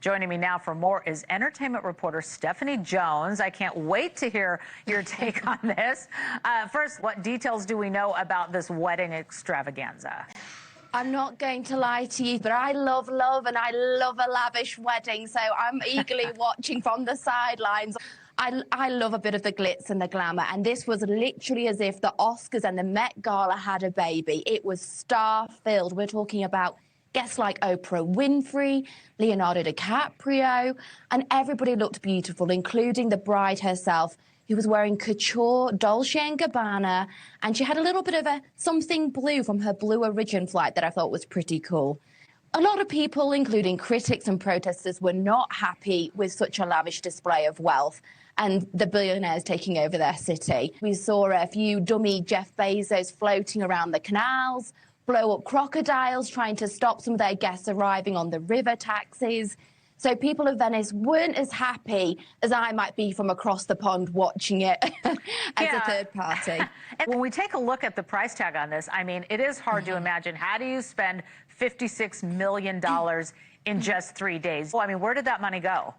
Joining me now for more is entertainment reporter Stephanie Jones. I can't wait to hear your take on this. First, what details do we know about this wedding extravaganza? I'm not going to lie to you, but I love love and I love a lavish wedding, so I'm eagerly watching from the sidelines. I love a bit of the glitz and the glamour, and this was literally as if the Oscars and the Met Gala had a baby. It was star-filled. We're talking about guests like Oprah Winfrey, Leonardo DiCaprio, and everybody looked beautiful, including the bride herself, who was wearing couture Dolce & Gabbana, and she had a little bit of a something blue from her Blue Origin flight that I thought was pretty cool. A lot of people, including critics and protesters, were not happy with such a lavish display of wealth and the billionaires taking over their city. We saw a few dummy Jeff Bezos floating around the canals, blow up crocodiles trying to stop some of their guests arriving on the river taxis. So people of Venice weren't as happy as I might be from across the pond watching it as a third party. And when we take a look at the price tag on this, I mean, it is hard to imagine. How do you spend $56 million in just 3 days? Well, I mean, where did that money go?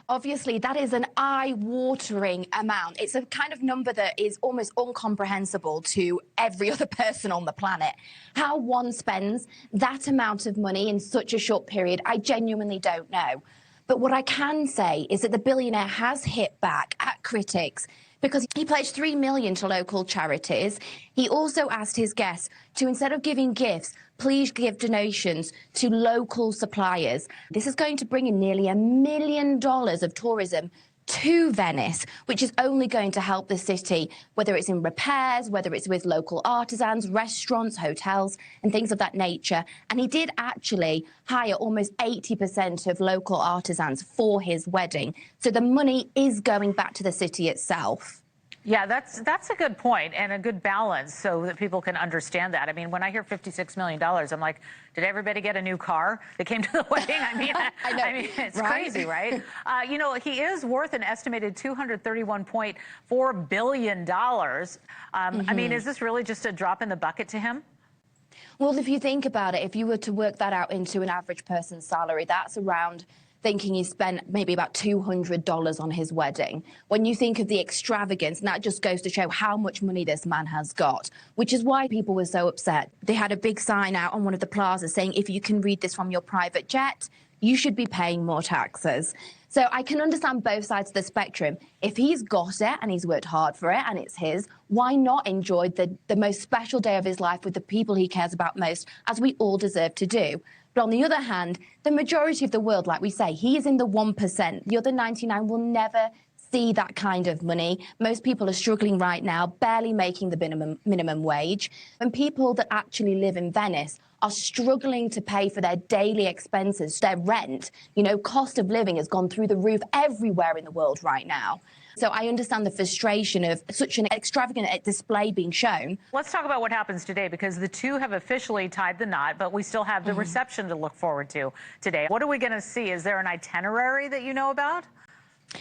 Obviously, that is an eye-watering amount. It's a kind of number that is almost incomprehensible to every other person on the planet. How one spends that amount of money in such a short period, I genuinely don't know. But what I can say is that the billionaire has hit back at critics because he pledged $3 million to local charities. He also asked his guests to, instead of giving gifts, please give donations to local suppliers. This is going to bring in nearly $1 million of tourism to Venice, which is only going to help the city, whether it's in repairs, whether it's with local artisans, restaurants, hotels, and things of that nature. And he did actually hire almost 80% of local artisans for his wedding. So the money is going back to the city itself. Yeah, that's a good point and a good balance so that people can understand that. I mean, when I hear $56 million, I'm like, did everybody get a new car that came to the wedding? I mean, I mean, it's crazy, right? You know, he is worth an estimated $231.4 billion. I mean, is this really just a drop in the bucket to him? Well, if you think about it, if you were to work that out into an average person's salary, that's around thinking he spent maybe about $200 on his wedding. When you think of the extravagance, and that just goes to show how much money this man has got, which is why people were so upset. They had a big sign out on one of the plazas saying, if you can read this from your private jet, you should be paying more taxes. So I can understand both sides of the spectrum. If he's got it and he's worked hard for it and it's his, why not enjoy the most special day of his life with the people he cares about most, as we all deserve to do? But on the other hand, the majority of the world, like we say, he is in the 1%. The other 99 will never see that kind of money. Most people are struggling right now, barely making the minimum wage. And people that actually live in Venice are struggling to pay for their daily expenses, their rent. You know, cost of living has gone through the roof everywhere in the world right now. So I understand the frustration of such an extravagant display being shown. Let's talk about what happens today, because the two have officially tied the knot, but we still have the reception to look forward to today. What are we going to see? Is there an itinerary that you know about?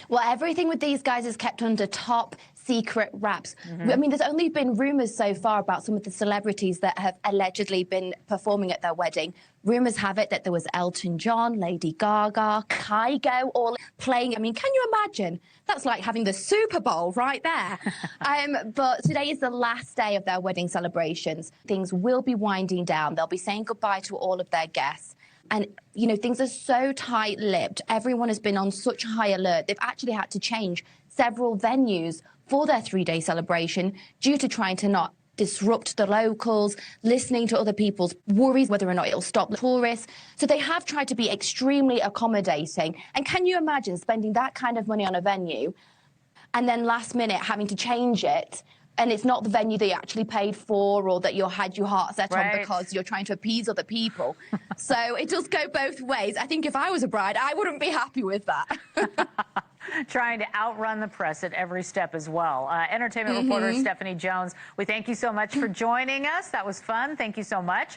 Well, everything with these guys is kept under top secret wraps. I mean, there's only been rumors so far about some of the celebrities that have allegedly been performing at their wedding. Rumors have it that there was Elton John, Lady Gaga, Kygo all playing. I mean, can you imagine? That's like having the Super Bowl right there. But today is the last day of their wedding celebrations. Things will be winding down. They'll be saying goodbye to all of their guests. And, you know, things are so tight-lipped. Everyone has been on such high alert. They've actually had to change several venues for their 3-day celebration due to trying to not disrupt the locals, listening to other people's worries, whether or not it'll stop the tourists. So they have tried to be extremely accommodating. And can you imagine spending that kind of money on a venue and then last minute having to change it? And it's not the venue that you actually paid for or that you had your heart set on because you're trying to appease other people. So it does go both ways. I think if I was a bride, I wouldn't be happy with that. Trying to outrun the press at every step as well. Entertainment reporter Stephanie Jones, we thank you so much for joining us. That was fun. Thank you so much.